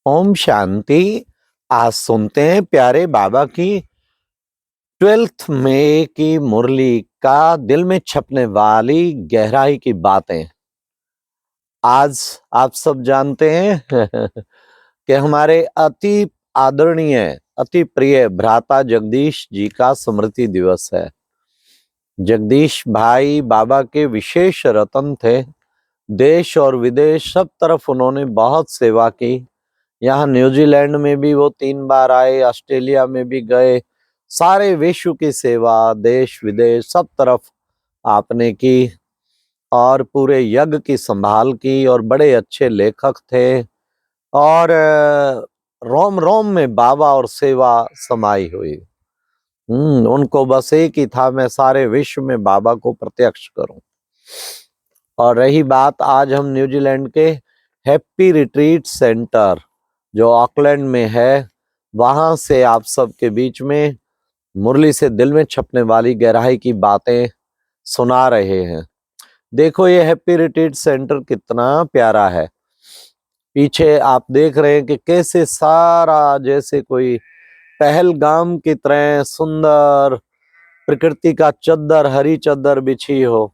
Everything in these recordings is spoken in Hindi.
ओम शांति। आज सुनते हैं प्यारे बाबा की 12th मई की मुरली का दिल में छपने वाली गहराई की बातें। आज आप सब जानते हैं कि हमारे अति आदरणीय अति प्रिय भ्राता जगदीश जी का स्मृति दिवस है। जगदीश भाई बाबा के विशेष रतन थे। देश और विदेश सब तरफ उन्होंने बहुत सेवा की। यहाँ न्यूजीलैंड में भी वो 3 बार आए, ऑस्ट्रेलिया में भी गए। सारे विश्व की सेवा देश विदेश सब तरफ आपने की और पूरे यज्ञ की संभाल की और बड़े अच्छे लेखक थे। और रोम रोम में बाबा और सेवा समाई हुई। उनको बस एक ही था, मैं सारे विश्व में बाबा को प्रत्यक्ष करूं। और रही बात, आज हम न्यूजीलैंड के हैप्पी रिट्रीट सेंटर जो ऑकलैंड में है, वहां से आप सबके बीच में मुरली से दिल में छपने वाली गहराई की बातें सुना रहे हैं। देखो ये हैप्पी रिट्रीट सेंटर कितना प्यारा है। पीछे आप देख रहे हैं कि कैसे सारा जैसे कोई पहलगाम की तरह सुंदर प्रकृति का चद्दर, हरी चद्दर बिछी हो,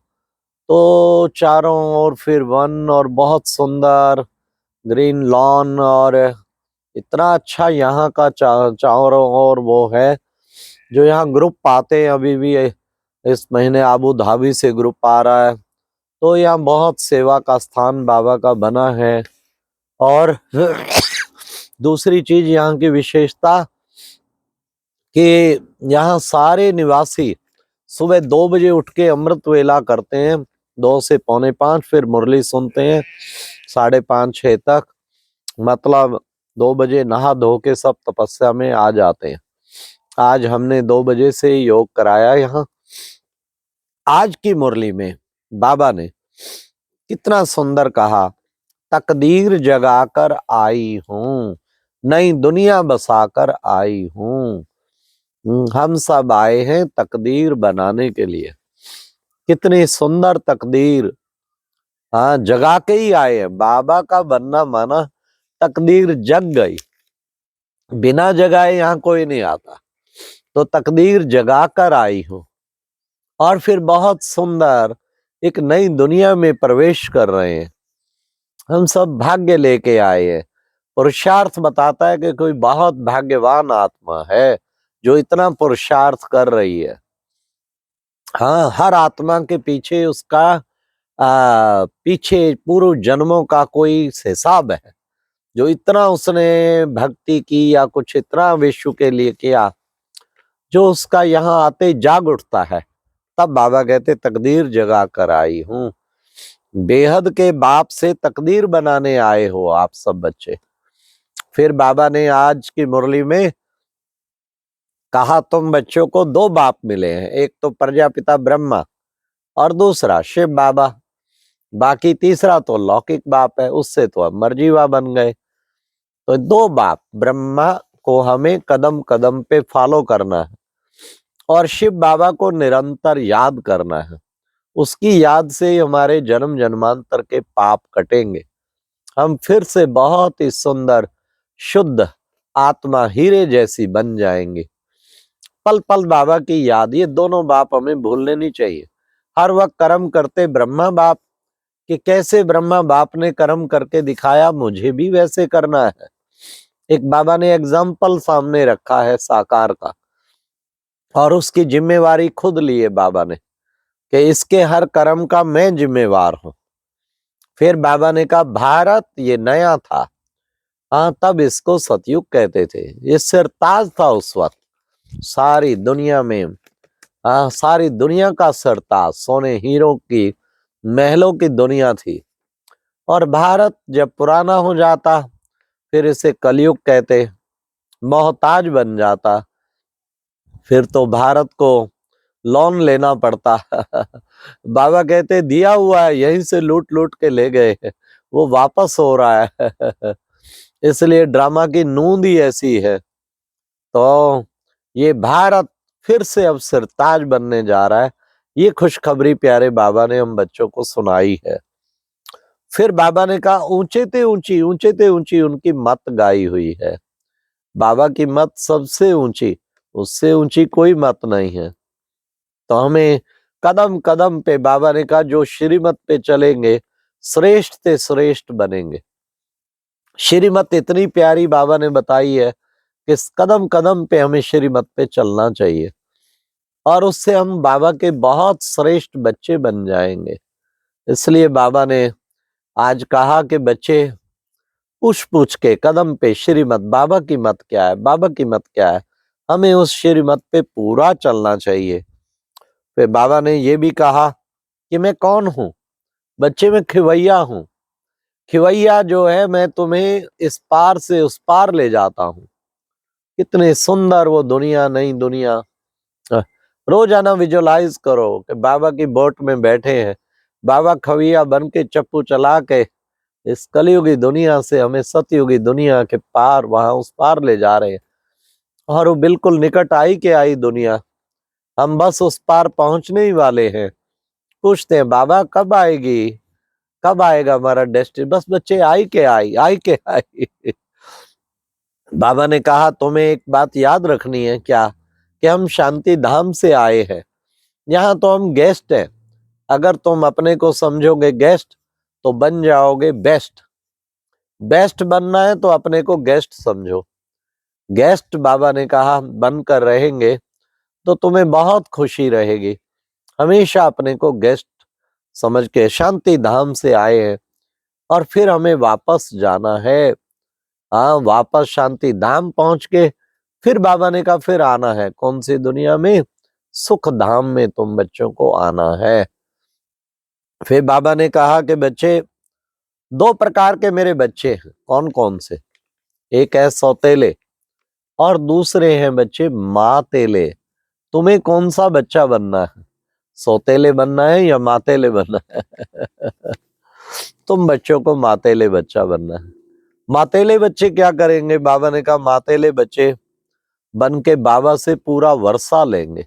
तो चारों ओर फिर वन और बहुत सुंदर ग्रीन लॉन और इतना अच्छा यहाँ का चारों ओर वो है। जो यहाँ ग्रुप आते हैं, अभी भी इस महीने अबू धाबी से ग्रुप आ रहा है, तो यहाँ बहुत सेवा का स्थान बाबा का बना है। और दूसरी चीज यहाँ की विशेषता कि यहाँ सारे निवासी सुबह 2 बजे उठ के अमृत वेला करते हैं, 2 से पौने 5, फिर मुरली सुनते हैं 5:30-6 तक। मतलब 2 बजे नहा धो के सब तपस्या में आ जाते हैं। आज हमने 2 बजे से योग कराया यहाँ। आज की मुरली में बाबा ने कितना सुंदर कहा, तकदीर जगाकर आई हूँ, नई दुनिया बसाकर आई हूँ। हम सब आए हैं तकदीर बनाने के लिए। कितनी सुंदर तकदीर, हाँ, जगा के ही आए हैं। बाबा का बनना माना तकदीर जग गई। बिना जगाए यहाँ कोई नहीं आता, तो तकदीर जगा कर आई हूँ। और फिर बहुत सुंदर एक नई दुनिया में प्रवेश कर रहे हैं। हम सब भाग्य लेके आए हैं। पुरुषार्थ बताता है कि कोई बहुत भाग्यवान आत्मा है जो इतना पुरुषार्थ कर रही है। हाँ, हर आत्मा के पीछे उसका पीछे पूर्व जन्मों का कोई हिसाब है। जो इतना उसने भक्ति की या कुछ इतना विश्व के लिए किया, जो उसका यहाँ आते जाग उठता है। तब बाबा कहते तकदीर जगा कर आई हूँ। बेहद के बाप से तकदीर बनाने आए हो आप सब बच्चे। फिर बाबा ने आज की मुरली में कहा, तुम बच्चों को 2 बाप मिले हैं, एक तो प्रजापिता ब्रह्मा और दूसरा शिव बाबा। बाकी तीसरा तो लौकिक बाप है, उससे तो अब मर्जीवा बन गए। तो 2 बाप ब्रह्मा को हमें कदम कदम पे फॉलो करना है और शिव बाबा को निरंतर याद करना है। उसकी याद से ही हमारे जन्म जन्मांतर के पाप कटेंगे। हम फिर से बहुत ही सुंदर शुद्ध आत्मा हीरे जैसी बन जाएंगे। पल पल बाबा की याद, ये दोनों बाप हमें भूलने नहीं चाहिए। हर वक्त कर्म करते ब्रह्मा बाप कि कैसे ब्रह्मा बाप ने कर्म करके दिखाया, मुझे भी वैसे करना है। एक बाबा ने एग्जाम्पल सामने रखा है साकार का, और उसकी जिम्मेवारी खुद ली है बाबा ने कि इसके हर कर्म का मैं जिम्मेवार हूं। फिर बाबा ने कहा, भारत ये नया था, हाँ, तब इसको सतयुग कहते थे। ये सिरताज था उस वक्त सारी दुनिया में। हाँ, सारी दुनिया का सरताज, सोने हीरो की महलों की दुनिया थी। और भारत जब पुराना हो जाता, फिर इसे कलयुग कहते, मोहताज बन जाता, फिर तो भारत को लोन लेना पड़ता। बाबा कहते दिया हुआ है, यहीं से लूट लूट के ले गए, वो वापस हो रहा है। इसलिए ड्रामा की नूंद ही ऐसी है। तो ये भारत फिर से अब सिरताज बनने जा रहा है। ये खुशखबरी प्यारे बाबा ने हम बच्चों को सुनाई है। फिर बाबा ने कहा ऊंचे ते ऊंची उनकी मत गाई हुई है। बाबा की मत सबसे ऊंची, उससे ऊंची कोई मत नहीं है। तो हमें कदम कदम पे बाबा ने कहा जो श्रीमत पे चलेंगे श्रेष्ठ से श्रेष्ठ बनेंगे। श्रीमत इतनी प्यारी बाबा ने बताई है कि इस कदम कदम पे हमें श्रीमत पे चलना चाहिए और उससे हम बाबा के बहुत श्रेष्ठ बच्चे बन जाएंगे। इसलिए बाबा ने आज कहा कि बच्चे पूछ पूछ के कदम पे श्रीमत, बाबा की मत क्या है, बाबा की मत क्या है, हमें उस श्रीमत पे पूरा चलना चाहिए। फिर बाबा ने ये भी कहा कि मैं कौन हूं, बच्चे मैं खिवैया हूं। खिवैया जो है मैं तुम्हें इस पार से उस पार ले जाता हूं। कितनी सुंदर वो दुनिया, नई दुनिया। अ, रोजाना विजुअलाइज करो कि बाबा की बोट में बैठे हैं, बाबा खविया बन के चप्पू चला के इस कलयुगी दुनिया से हमें सतयुगी दुनिया के पार, वहां उस पार ले जा रहे हैं। और वो बिल्कुल निकट आई के आई दुनिया, हम बस उस पार पहुंचने ही वाले हैं। पूछते हैं बाबा कब आएगी, कब आएगा हमारा डेस्टिनी। बस बच्चे आई के आई। बाबा ने कहा तुम्हें एक बात याद रखनी है क्या, कि हम शांति धाम से आए हैं, यहाँ तो हम गेस्ट हैं। अगर तुम अपने को समझोगे गेस्ट तो बन जाओगे बेस्ट। बेस्ट बनना है तो अपने को गेस्ट समझो। गेस्ट बाबा ने कहा बनकर रहेंगे तो तुम्हें बहुत खुशी रहेगी। हमेशा अपने को गेस्ट समझ के शांति धाम से आए हैं और फिर हमें वापस जाना है। हाँ, वापस शांति धाम पहुंच के फिर बाबा ने कहा फिर आना है। कौन सी दुनिया में? सुख धाम में तुम बच्चों को आना है। फिर बाबा ने कहा कि बच्चे दो प्रकार के मेरे बच्चे हैं। कौन कौन से? एक है सौतेले और दूसरे हैं बच्चे मातेले। तुम्हें कौन सा बच्चा बनना है? सौतेले बनना है या मातेले बनना है? तुम बच्चों को मातेले बच्चा बनना है। मातेले बच्चे क्या करेंगे? बाबा ने कहा मातेले बच्चे बन के बाबा से पूरा वर्षा लेंगे।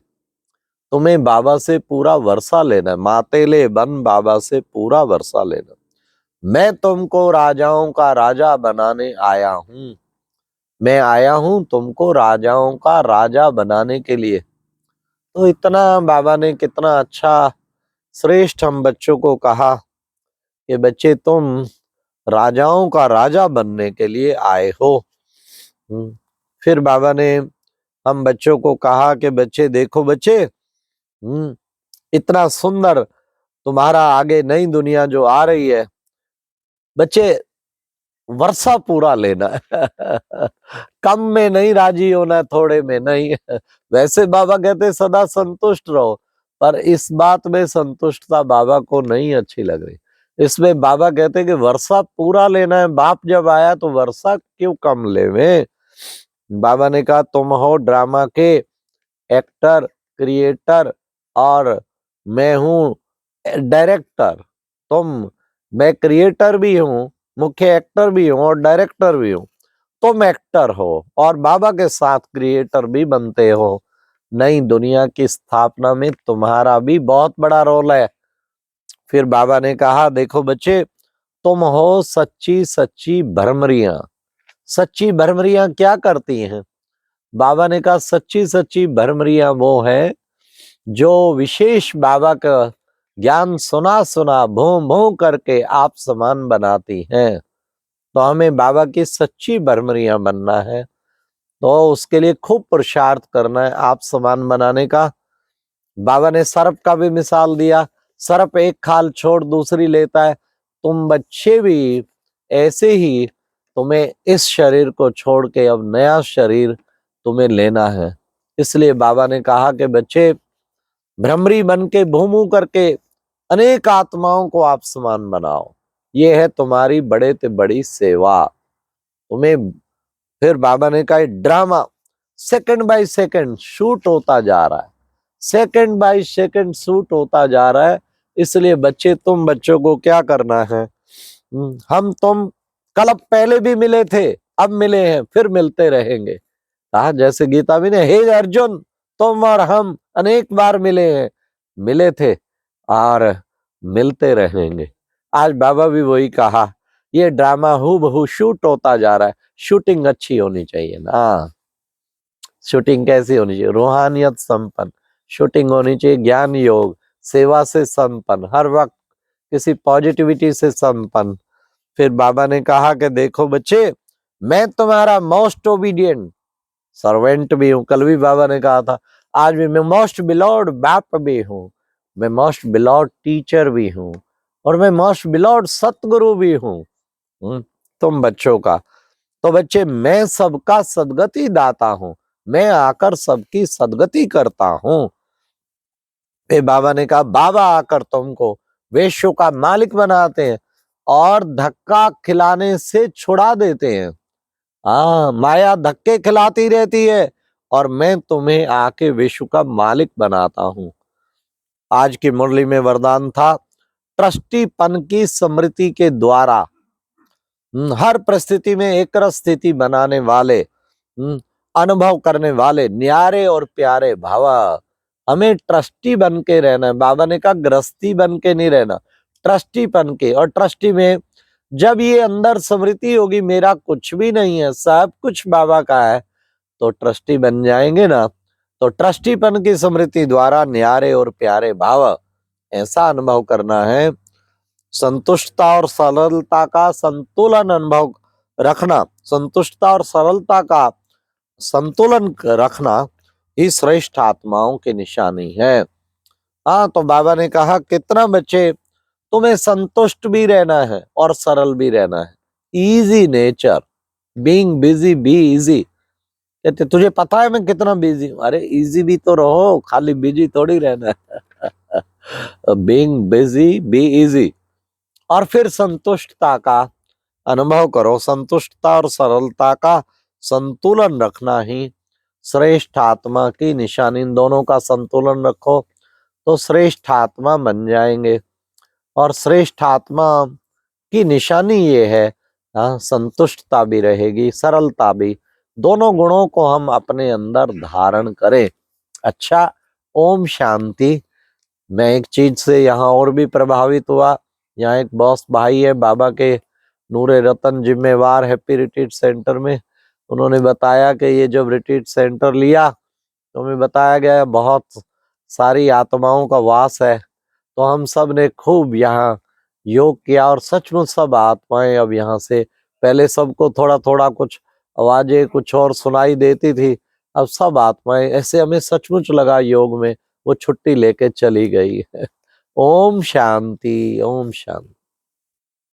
तुम्हें बाबा से पूरा वर्षा लेना है। मातेले बन बाबा से पूरा वर्षा लेना। मैं तुमको राजाओं का राजा बनाने आया हूं। मैं आया हूं तुमको राजाओं का राजा बनाने के लिए। तो इतना बाबा ने कितना अच्छा श्रेष्ठ हम बच्चों को कहा कि बच्चे तुम राजाओं का राजा बनने के लिए आए हो। फिर बाबा ने हम बच्चों को कहा कि बच्चे देखो बच्चे, इतना सुंदर तुम्हारा आगे नई दुनिया जो आ रही है, बच्चे वर्षा पूरा लेना है। कम में नहीं राजी होना, थोड़े में नहीं। वैसे बाबा कहते सदा संतुष्ट रहो, पर इस बात में संतुष्टता बाबा को नहीं अच्छी लग रही। इसमें बाबा कहते कि वर्षा पूरा लेना है। बाप जब आया तो वर्षा क्यों कम लेवे? बाबा ने कहा तुम हो ड्रामा के एक्टर, क्रिएटर और मैं हूँ डायरेक्टर। मैं क्रिएटर भी हूँ, मुख्य एक्टर भी हूँ और डायरेक्टर भी हूँ। तुम एक्टर हो और बाबा के साथ क्रिएटर भी बनते हो। नई दुनिया की स्थापना में तुम्हारा भी बहुत बड़ा रोल है। फिर बाबा ने कहा देखो बच्चे, तुम हो सच्ची सच्ची भ्रमरियां। सच्ची भ्रमरियां क्या करती हैं? बाबा ने कहा सच्ची सच्ची भ्रमरियां वो है जो विशेष बाबा का ज्ञान सुना सुना भूं भूं करके आप समान बनाती हैं। तो हमें बाबा की सच्ची भ्रमरियां बनना है, तो उसके लिए खूब पुरुषार्थ करना है आप समान बनाने का। बाबा ने सर्प का भी मिसाल दिया। सर्प एक खाल छोड़ दूसरी लेता है। तुम बच्चे भी ऐसे ही, तुम्हें इस शरीर को छोड़ के अब नया शरीर तुम्हें लेना है। इसलिए बाबा ने कहा कि बच्चे भ्रमरी बन के भूमू करके अनेक आत्माओं को आप समान बनाओ। ये है तुम्हारी बड़े से बड़ी सेवा। तुम्हें फिर बाबा ने कहा drama second by second shoot होता जा रहा है, सेकंड बाय सेकंड शूट होता जा रहा है। इसलिए बच्चे तुम बच्चों को क्या करना है? हम तुम कल पहले भी मिले थे, अब मिले हैं, फिर मिलते रहेंगे। कहा जैसे गीता भी ने, हे अर्जुन तुम और हम अनेक बार मिले हैं, मिले थे और मिलते रहेंगे। आज बाबा भी वही कहा, ये ड्रामा हूबहू शूट होता जा रहा है, शूटिंग अच्छी होनी चाहिए ना। शूटिंग कैसी होनी चाहिए? रूहानियत संपन्न शूटिंग होनी चाहिए, ज्ञान योग, सेवा से संपन्न, हर वक्त किसी पॉजिटिविटी से संपन्न। फिर बाबा ने कहा कि देखो बच्चे, मैं तुम्हारा मोस्ट ओबीडियंट सर्वेंट भी हूं। कल भी बाबा ने कहा था, आज भी मैं मोस्ट बिलॉर्ड बाप भी हूं, मैं मोस्ट बिलॉर्ड टीचर भी हूं, और मैं मोस्ट बिलॉर्ड सतगुरु भी हूं तुम बच्चों का। तो बच्चे, मैं सबका सदगति दाता हूं, मैं आकर सबकी सदगति करता हूं। फिर बाबा ने कहा, बाबा आकर तुमको वेश्यों का मालिक बनाते हैं और धक्का खिलाने से छुड़ा देते हैं। हाँ, माया धक्के खिलाती रहती है और मैं तुम्हें आके विश्व का मालिक बनाता हूं। आज की मुरली में वरदान था, ट्रस्टीपन की स्मृति के द्वारा हर परिस्थिति में एक रस स्थिति बनाने वाले, अनुभव करने वाले न्यारे और प्यारे भावा, हमें ट्रस्टी बन के रहना है। बाबा ने कहा गृहस्थी बन के नहीं रहना, ट्रस्टी बन के। और ट्रस्टी में जब ये अंदर स्मृति होगी मेरा कुछ भी नहीं है, सब कुछ बाबा का है, तो ट्रस्टी बन जाएंगे ना। तो ट्रस्टीपन की स्मृति द्वारा न्यारे और प्यारे भाव ऐसा अनुभव करना है, संतुष्टता और सरलता का संतुलन अनुभव रखना, संतुष्टता और सरलता का संतुलन रखना ही श्रेष्ठ आत्माओं की निशानी है। हाँ, तो बाबा ने कहा कितना बच्चे, तुम्हें संतुष्ट भी रहना है और सरल भी रहना है। Easy nature, being busy be easy. कहते तुझे पता है मैं कितना बिजी हूं? अरे इजी भी तो रहो, खाली बिजी थोड़ी रहना है। Being busy be easy. और फिर संतुष्टता का अनुभव करो, संतुष्टता और सरलता का संतुलन रखना ही श्रेष्ठ आत्मा की निशानी। इन दोनों का संतुलन रखो तो श्रेष्ठ आत्मा बन जाएंगे। और श्रेष्ठ आत्मा की निशानी ये है, संतुष्टता भी रहेगी, सरलता भी, दोनों गुणों को हम अपने अंदर धारण करें। अच्छा, ओम शांति। मैं एक चीज से यहाँ और भी प्रभावित हुआ। यहाँ एक बॉस भाई है, बाबा के नूरे रतन जिम्मेवार हैप्पी रिट्रीट सेंटर में। उन्होंने बताया कि ये जब रिट्रीट सेंटर लिया तो हमें बताया गया बहुत सारी आत्माओं का वास है, तो हम सब ने खूब यहाँ योग किया और सचमुच सब आत्माएं अब यहाँ से, पहले सबको थोड़ा थोड़ा कुछ आवाजें कुछ और सुनाई देती थी, अब सब आत्माएं ऐसे, हमें सचमुच लगा योग में वो छुट्टी लेके चली गई है। ओम शांति, ओम शांति।